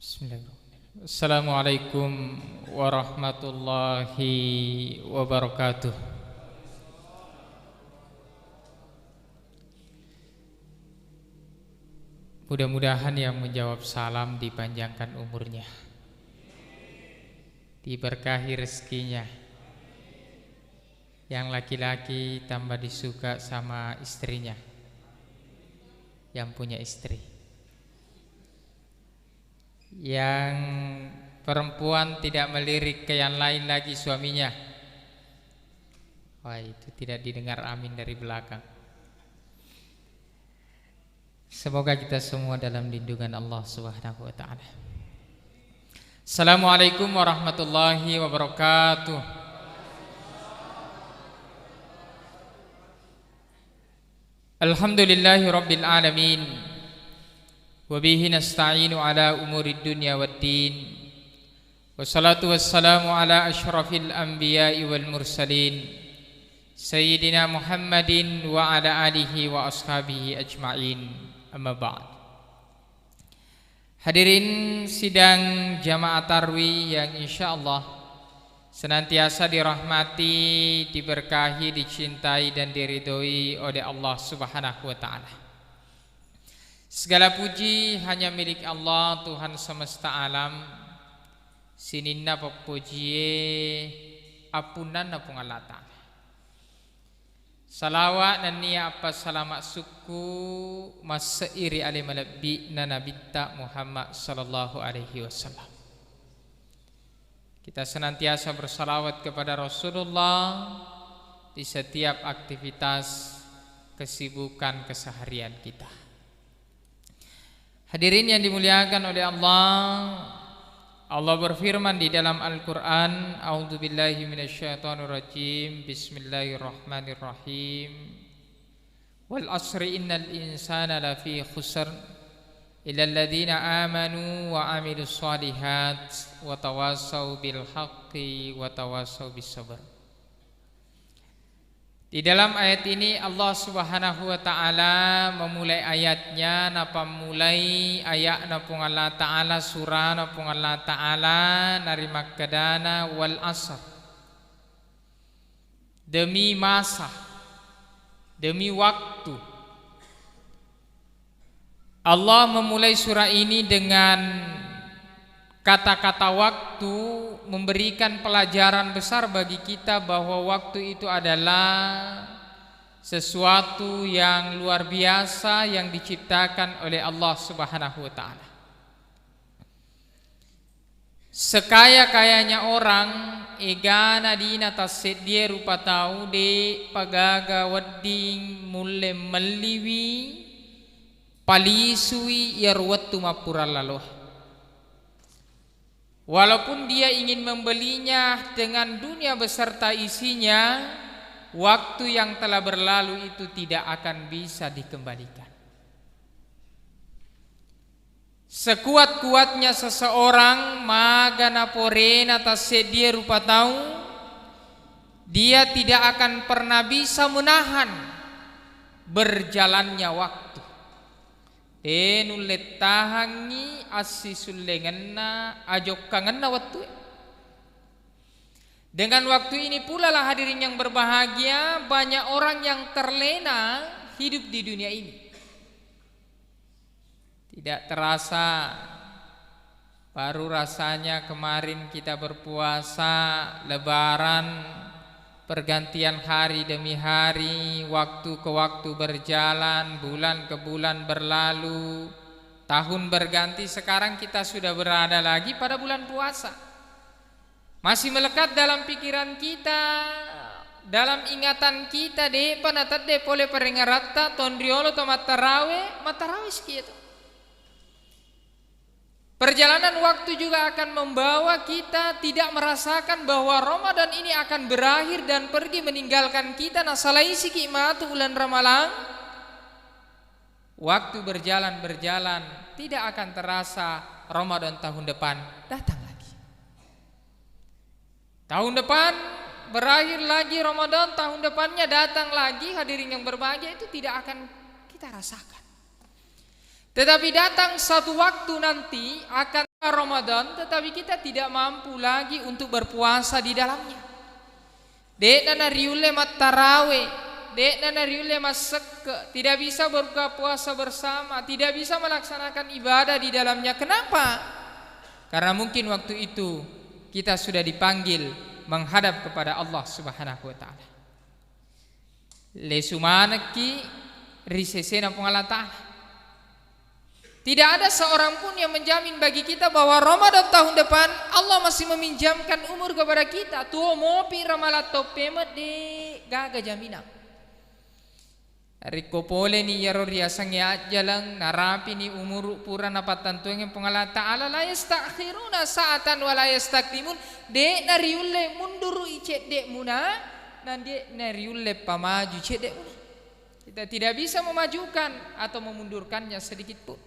Bismillahirrahmanirrahim. Assalamualaikum warahmatullahi wabarakatuh. Mudah-mudahan yang menjawab salam dipanjangkan umurnya, diberkahi rezekinya. Yang laki-laki tambah disuka sama istrinya, yang punya istri. Yang perempuan tidak melirik ke yang lain lagi suaminya. Wah, itu tidak didengar amin dari belakang. Semoga kita semua dalam lindungan Allah Subhanahu wa taala. Assalamualaikum warahmatullahi wabarakatuh. Alhamdulillahi rabbil alamin. Wa bihi nasta'inu ala umurid dunya waddin. Wassalatu wassalamu ala asyrafil anbiya'i wal mursalin Sayyidina Muhammadin wa ala alihi wa ashabihi ajma'in. Amma ba'd. Hadirin sidang jamaah tarwih yang insyaallah senantiasa dirahmati, diberkahi, dicintai dan diridhoi oleh Allah Subhanahu wa taala. Segala puji hanya milik Allah, Tuhan semesta alam. Sininna pepujiye apunan apung Allah ta'ala. Salawat dan niya apa salamat suku masairi ali malabi na nabitta Muhammad sallallahu alaihi wasallam. Kita senantiasa bersalawat kepada Rasulullah di setiap aktivitas kesibukan keseharian kita. Hadirin yang dimuliakan oleh Allah, Allah berfirman di dalam Al-Qur'an, A'udzubillahi minasyaitonirrajim, Bismillahirrahmanirrahim. Wal asri innal insana lafi khusr illa alladziina amanu wa 'amilus shalihat wa tawassaw bil haqqi wa tawassaw bis sabr. Di dalam ayat ini Allah Subhanahu wa taala memulai ayatnya napa mulai ayat napung Allah taala surah napung Allah taala narima kedana wal asr. Demi masa, demi waktu. Allah memulai surah ini dengan kata-kata waktu, memberikan pelajaran besar bagi kita bahwa waktu itu adalah sesuatu yang luar biasa yang diciptakan oleh Allah Subhanahu wa taala. Sekaya-kayanya orang egana dina tasid dia rupa tahu de pagaga wedding mulle meliwi palisui yarwattu mapurallaloh. Walaupun dia ingin membelinya dengan dunia beserta isinya, waktu yang telah berlalu itu tidak akan bisa dikembalikan. Sekuat-kuatnya seseorang magana porena tasedia rupa tahu, dia tidak akan pernah bisa menahan berjalannya waktu. Nulet tahangi asisulengenna ajokkangenna waktu. Dengan waktu ini pula lah hadirin yang berbahagia, banyak orang yang terlena hidup di dunia ini. Tidak terasa, baru rasanya kemarin kita berpuasa, lebaran, pergantian hari demi hari, waktu ke waktu berjalan, bulan ke bulan berlalu, tahun berganti. Sekarang kita sudah berada lagi pada bulan puasa. Masih melekat dalam pikiran kita, dalam ingatan kita de panatat de pole peringaratta tondriolo to matarawe sekian. Perjalanan waktu juga akan membawa kita tidak merasakan bahwa Ramadan ini akan berakhir dan pergi meninggalkan kita. Nasalai sikimatu bulan Ramalan. Waktu berjalan tidak akan terasa Ramadan tahun depan datang lagi. Tahun depan berakhir lagi Ramadan, tahun depannya datang lagi. Hadirin yang berbahagia, itu tidak akan kita rasakan. Tetapi datang satu waktu nanti akan Ramadan tetapi kita tidak mampu lagi untuk berpuasa di dalamnya. Dek nana riule mat tarawih, dek nana riule mat seke, tidak bisa berbuka puasa bersama, tidak bisa melaksanakan ibadah di dalamnya. Kenapa? Karena mungkin waktu itu kita sudah dipanggil menghadap kepada Allah Subhanahu wa taala. Lesumanaki risesena pengalata. Tidak ada seorang pun yang menjamin bagi kita bahwa Ramadan tahun depan Allah masih meminjamkan umur kepada kita. Tuo mopi ramalato pemet de gaga jaminan. Riko pole ni yaro riasang ya jalang narapi ni umur pura napatan tueng yang pengalat ta'ala la yastakhiruna sa'atan wa la yastakdimun. De nariulle munduru icet de muna dan de nariulle pamaju icet de muna. Kita tidak bisa memajukan atau memundurkannya sedikit pun.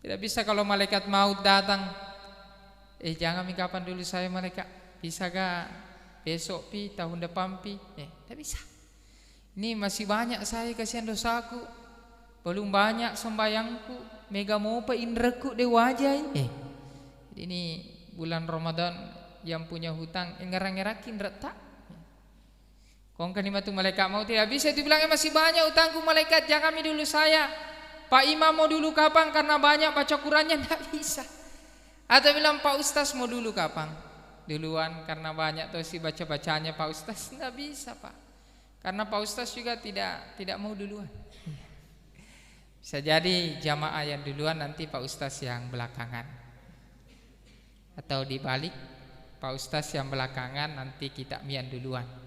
Tidak bisa kalau malaikat maut datang, jangan kapan dulu saya malaikat, bisa gak besok pi, tahun depan pi? Tidak bisa. Ini masih banyak saya kasihan dosaku, belum banyak sembayangku, mega mau pe indreku de wajah. Ini bulan Ramadan yang punya hutang, ngerang-ngerakin retak. Kong kanima tu malaikat maut tidak bisa dibilangnya masih banyak hutangku malaikat, jangan mi dulu saya. Pak Imam mau dulu kapan karena banyak baca Qurannya, tidak bisa. Atau bilang Pak Ustaz mau dulu kapan? Duluan karena banyak tuh si baca-bacanya Pak Ustaz, tidak bisa Pak. Karena Pak Ustaz juga tidak mau duluan. Bisa jadi jamaah yang duluan nanti Pak Ustaz yang belakangan. Atau dibalik, Pak Ustaz yang belakangan nanti kita mian duluan.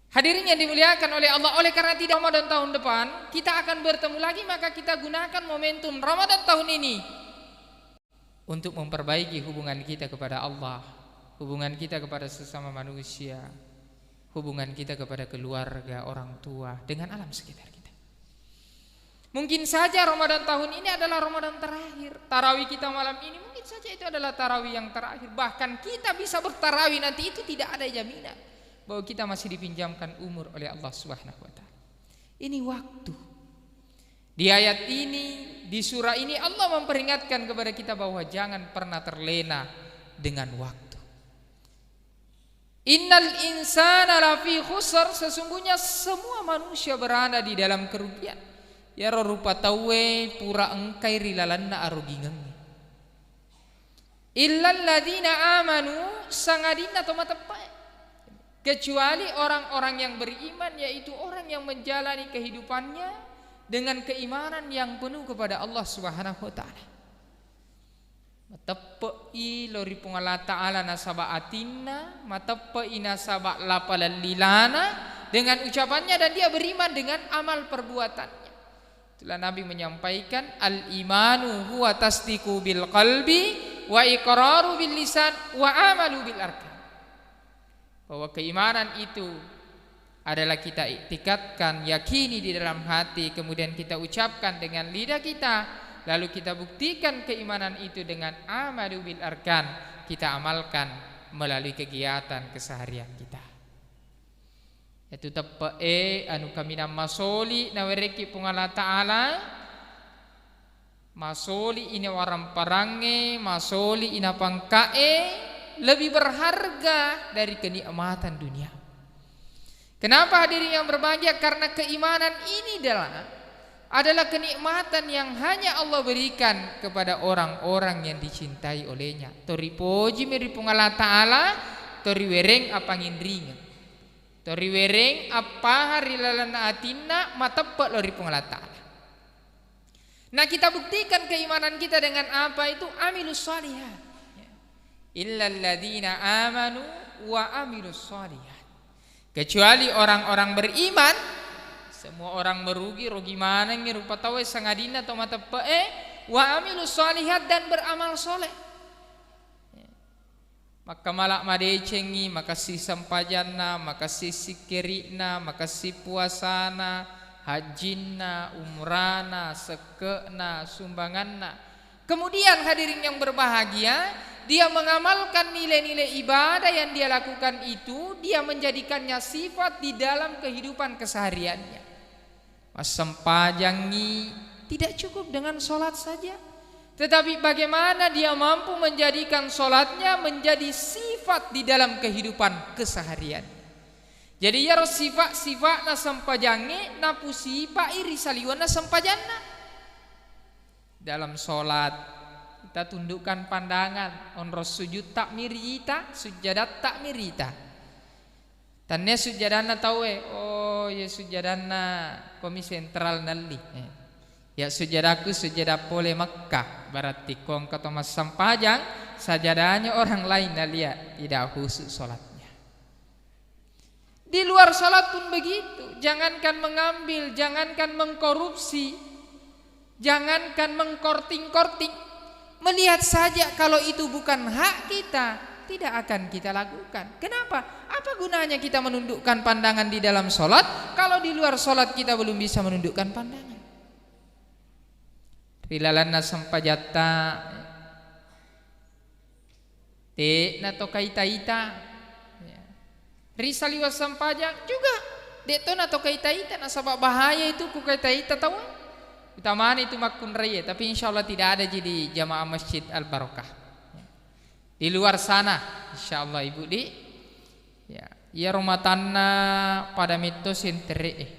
Hadirin yang dimuliakan oleh Allah, oleh karena tidak Ramadan tahun depan kita akan bertemu lagi, maka kita gunakan momentum Ramadan tahun ini untuk memperbaiki hubungan kita kepada Allah, hubungan kita kepada sesama manusia, hubungan kita kepada keluarga, orang tua, dengan alam sekitar kita. Mungkin saja Ramadan tahun ini adalah Ramadan terakhir. Tarawih kita malam ini mungkin saja itu adalah tarawih yang terakhir. Bahkan kita bisa bertarawih nanti, itu tidak ada jaminan bahwa kita masih dipinjamkan umur oleh Allah Subhanahu wa taala. Ini waktu. Di ayat ini, di surah ini Allah memperingatkan kepada kita bahwa jangan pernah terlena dengan waktu. Innal insana lafi khusr, sesungguhnya semua manusia berada di dalam kerugian. Ya rupa tawe pura engkai rilalanna arugingang. Illal ladina amanu sangadina tomatepai. Kecuali orang-orang yang beriman, yaitu orang yang menjalani kehidupannya dengan keimanan yang penuh kepada Allah Subhanahu wa taala. Matappai lori pungala ta'ala nasaba atinna, matappai nasaba lapalalilana, dengan ucapannya dan dia beriman dengan amal perbuatannya. Itulah Nabi menyampaikan al-imanu huwa tasdiqu bil qalbi wa iqraru bil lisan wa amalu bil arkan. Bahwa keimanan itu adalah kita iktikadkan, yakini di dalam hati, kemudian kita ucapkan dengan lidah kita, lalu kita buktikan keimanan itu dengan amalu bil arkan, kita amalkan melalui kegiatan keseharian kita. Itu tepe anu kami nama masoli nawereki pungala ta'ala, masoli ini waram parange, masoli ina pangkae, lebih berharga dari kenikmatan dunia. Kenapa hadirin yang berbahagia? Karena keimanan ini adalah kenikmatan yang hanya Allah berikan kepada orang-orang yang dicintai olehnya. Tori poji meri pungala ta'ala, tori wereng apa ngindringa, tori wereng apa hari lalana atina matepek lori pungala ta'ala. Nah, kita buktikan keimanan kita dengan apa itu? Amilus shalihat. Illal ladzina amanu wa amilus shalihat. Kecuali orang-orang beriman, semua orang merugi, rugi mana ngi rupa tawe sangadina atau mata wa amilus shalihat, dan beramal soleh. Maka malak madecengi, maka si sampajanna, maka si sikirina, maka si puasana, hajinna, umrana, sekena, sumbanganna. Kemudian hadirin yang berbahagia, dia mengamalkan nilai-nilai ibadah yang dia lakukan itu, dia menjadikannya sifat di dalam kehidupan kesehariannya. Mas sempajangi tidak cukup dengan sholat saja, Tetapi bagaimana dia mampu menjadikan sholatnya menjadi sifat di dalam kehidupan keseharian. Jadi ya sifat na sampajange na pusipa iri saliwana sampajanna. Dalam sholat kita tundukkan pandangan, onros sujud tak mirita, sujadat tak mirita. Tannya sujadana tahu oh ya sujadana komi sentral nalli. Ya sujadaku sujada pole Makkah. Berarti kong kata mas sampajang sajadahnya orang lain lihat tidak khusus sholatnya. Di luar sholat pun begitu. Jangankan mengambil, jangankan mengkorupsi, jangankan mengkorting-korting. Melihat saja kalau itu bukan hak kita, tidak akan kita lakukan. Kenapa? Apa gunanya kita menundukkan pandangan di dalam sholat kalau di luar sholat kita belum bisa menundukkan pandangan? Rilalana sampajatta te na to kaita-ita risaliwa sampajang juga deto na to kaita-ita na sabab bahaya itu ku kaita-ita tahu utamanya itu makun raya tapi insyaallah tidak ada jadi jamaah Masjid Al-Barakah di luar sana insyaallah ibu di ya rumah tanah pada mitos sentere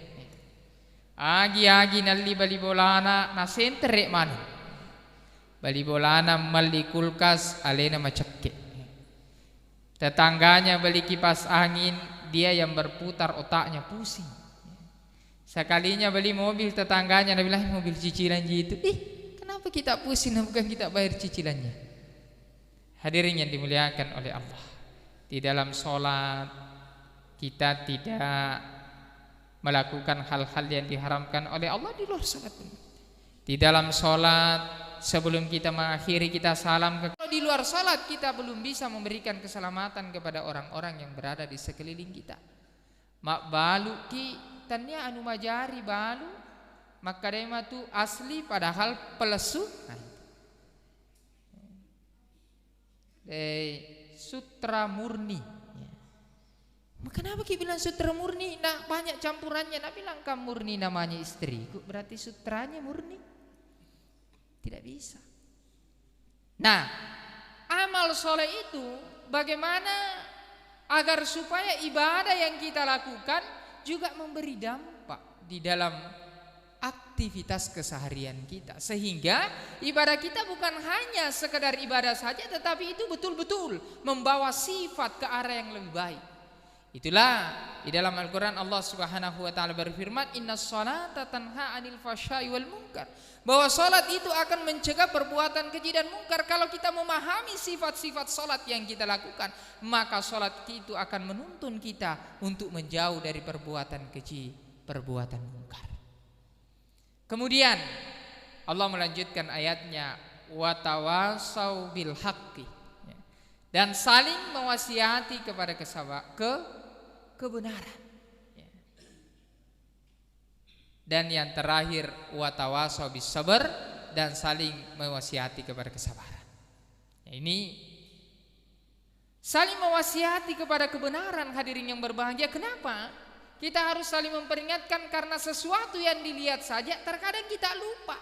agi nalli bali bolana na sentere man bali bolana malli kulkas alena macakke tetangganya beli kipas angin dia yang berputar otaknya pusing sekalinya beli mobil tetangganya dia bilang mobil cicilan gitu kenapa kita pusing bukan kita bayar cicilannya. Hadirin yang dimuliakan oleh Allah, di dalam sholat kita tidak melakukan hal-hal yang diharamkan oleh Allah di luar salat. Di dalam salat sebelum kita mengakhiri kita salam kalau di luar salat kita belum bisa memberikan keselamatan kepada orang-orang yang berada di sekeliling kita. Mak balu ki tanya anu majari balu maka dema tu asli padahal pelesu. Sutra murni. Kenapa kita bilang sutra murni? Nah banyak campurannya. Nah bilang kamu murni namanya istriku, berarti sutranya murni? Tidak bisa. Nah amal soleh itu bagaimana agar supaya ibadah yang kita lakukan juga memberi dampak di dalam aktivitas keseharian kita, sehingga ibadah kita bukan hanya sekedar ibadah saja, tetapi itu betul-betul membawa sifat ke arah yang lebih baik. Itulah di dalam Al-Quran Allah Subhanahu wa ta'ala berfirman, innas salata tanha anil fahsya'i wal munkar, bahwa salat itu akan mencegah perbuatan keji dan mungkar. Kalau kita memahami sifat-sifat salat yang kita lakukan, maka salat itu akan menuntun kita untuk menjauh dari perbuatan keji, perbuatan mungkar. Kemudian Allah melanjutkan ayatnya, wa tawasau bil haqqi, dan saling mewasiati kepada kebenaran. Dan yang terakhir watawasau bis sabar, dan saling mewasiati kepada kesabaran. Ini saling mewasiati kepada kebenaran, hadirin yang berbahagia. Kenapa? Kita harus saling memperingatkan karena sesuatu yang dilihat saja terkadang kita lupa.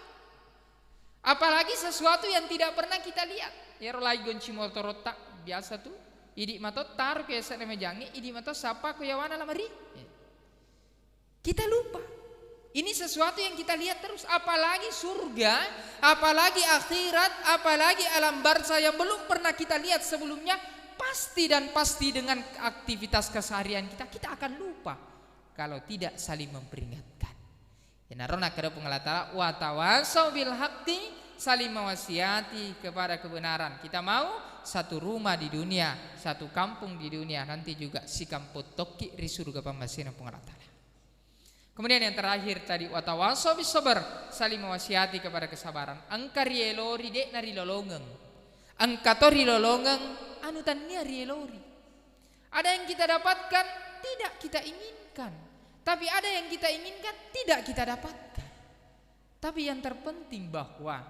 Apalagi sesuatu yang tidak pernah kita lihat. Ya rolai gonci motorota biasa tuh, idi mato taruh ke sana mejangi, idi mato sapa ku yawana lamari. Kita lupa. Ini sesuatu yang kita lihat terus, apalagi surga, apalagi akhirat, apalagi alam barzah yang belum pernah kita lihat sebelumnya. Pasti dan pasti dengan aktivitas keseharian kita akan lupa kalau tidak saling memperingatkan. Ya narona kada pengalatala wa tawasau bil haqqi, saling mewasiati kepada kebenaran. Kita mau satu rumah di dunia, satu kampung di dunia, nanti juga si kampung toki ri surga pambasina pengalatala. Kemudian yang terakhir tadi wa tawasau bis sabar, saling mewasiati kepada kesabaran. Angka rielori dek nari lolongeng. Angka tori lolongeng anutan nia rielori. Ada yang kita dapatkan tidak kita inginkan. Tapi ada yang kita inginkan tidak kita dapatkan. Tapi yang terpenting bahwa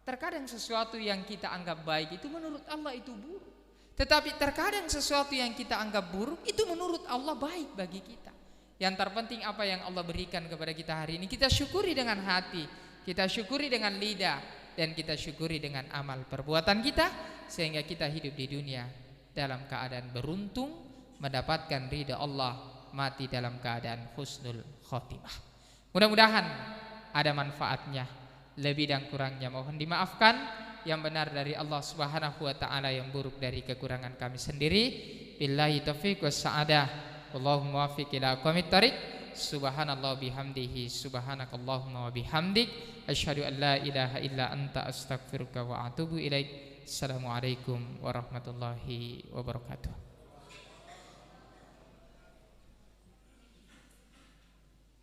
terkadang sesuatu yang kita anggap baik itu menurut Allah itu buruk. Tetapi terkadang sesuatu yang kita anggap buruk itu menurut Allah baik bagi kita. Yang terpenting apa yang Allah berikan kepada kita hari ini kita syukuri dengan hati, kita syukuri dengan lidah, dan kita syukuri dengan amal perbuatan kita, sehingga kita hidup di dunia dalam keadaan beruntung, mendapatkan ridha Allah, mati dalam keadaan husnul khotimah. Mudah-mudahan ada manfaatnya. Lebih dan kurangnya mohon dimaafkan. Yang benar dari Allah Subhanahu wa taala, yang buruk dari kekurangan kami sendiri. Billahi taufiq was sa'adah. Wallahu muwaffiq ila aqwamit thariq. Subhanallah bihamdihi, subhanakallahumma wa bihamdik, asyhadu an la ilaha illa anta, astaghfiruka wa atubu ilaik. Assalamualaikum warahmatullahi wabarakatuh.